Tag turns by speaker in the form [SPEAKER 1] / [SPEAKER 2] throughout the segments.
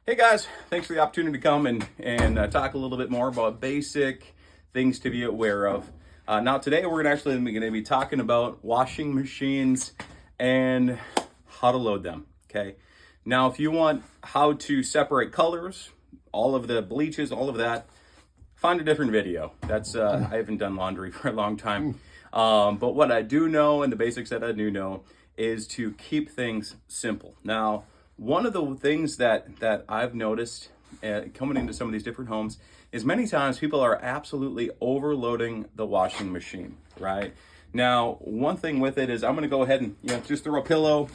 [SPEAKER 1] Hey guys, thanks for the opportunity to come and talk a little bit more about basic things to be aware of. Now today we're going to be talking about washing machines and how to load them. Okay. Now if you want how to separate colors, all of the bleaches, all of that, find a different video. That's I haven't done laundry for a long time. But what I do know, and the basics that I do know, is to keep things simple. Now, one of the things that I've noticed coming into some of these different homes is many times people are absolutely overloading the washing machine, right? Now, one thing with it is I'm going to go ahead and just throw a pillow.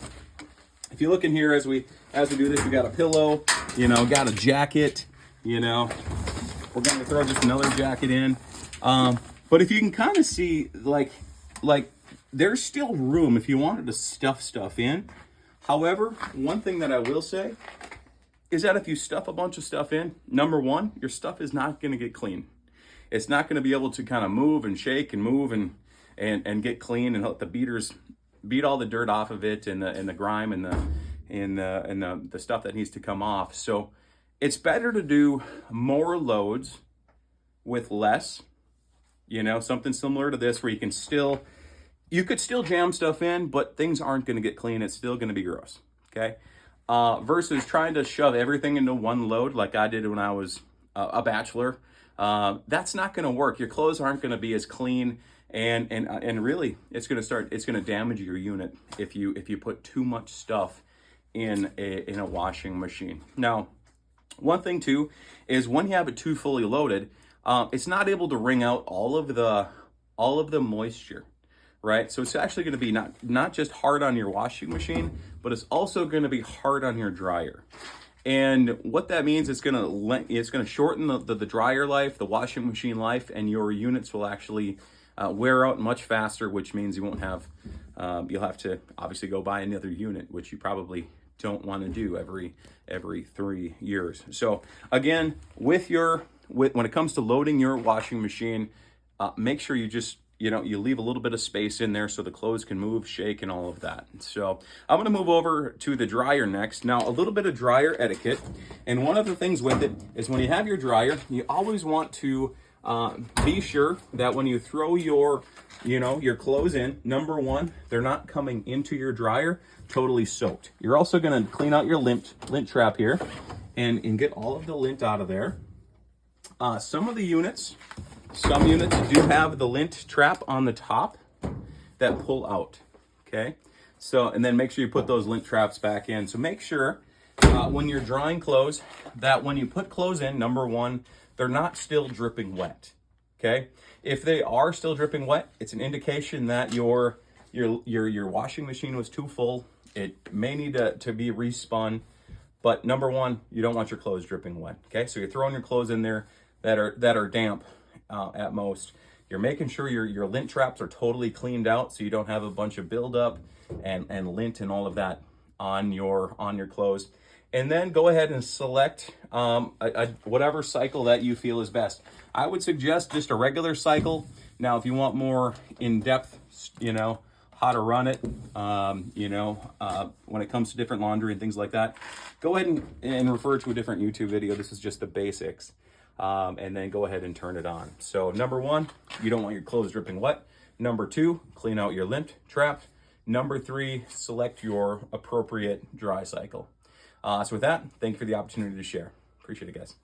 [SPEAKER 1] If you look in here as we do this, we got a pillow, got a jacket, we're going to throw just another jacket in. But if you can kind of see, like there's still room if you wanted to stuff stuff in. However, one thing that I will say is that if you stuff a bunch of stuff in, number one, your stuff is not going to get clean. It's not going to be able to kind of move and shake and move and get clean and let the beaters beat all the dirt off of it and the grime and the stuff that needs to come off. So it's better to do more loads with less, something similar to this where you could still jam stuff in, but things aren't going to get clean. It's still going to be gross, okay? Versus trying to shove everything into one load like I did when I was a bachelor. That's not going to work. Your clothes aren't going to be as clean, and really, it's going to damage your unit if you put too much stuff in a washing machine. Now, one thing too is when you have it too fully loaded, it's not able to wring out all of the moisture. Right, so it's actually going to be not just hard on your washing machine, but it's also going to be hard on your dryer. And what that means is it's going to shorten the dryer life, the washing machine life, and your units will actually wear out much faster, which means you won't have you'll have to obviously go buy another unit, which you probably don't want to do every 3 years. So again, when it comes to loading your washing machine, make sure you just you leave a little bit of space in there so the clothes can move, shake, and all of that. So I'm going to move over to the dryer next. Now, a little bit of dryer etiquette. And one of the things with it is when you have your dryer, you always want to be sure that when you throw your clothes in, number one, they're not coming into your dryer totally soaked. You're also going to clean out your lint trap here and get all of the lint out of there. Some units do have the lint trap on the top that pull out, okay? So, and then make sure you put those lint traps back in. So make sure when you're drying clothes that when you put clothes in, number one, they're not still dripping wet, okay? If they are still dripping wet, it's an indication that your washing machine was too full. It may need to be respun, but number one, you don't want your clothes dripping wet, okay? So you're throwing your clothes in there that are damp. At most, you're making sure your lint traps are totally cleaned out so you don't have a bunch of buildup and lint and all of that on your clothes. And then go ahead and select whatever cycle that you feel is best. I would suggest just a regular cycle. Now, if you want more in-depth, how to run it, when it comes to different laundry and things like that, go ahead and refer to a different YouTube video. This is just the basics. And then go ahead and turn it on. So number one, you don't want your clothes dripping wet. Number two, clean out your lint trap. Number three, select your appropriate dry cycle. So with that, thank you for the opportunity to share. Appreciate it, guys.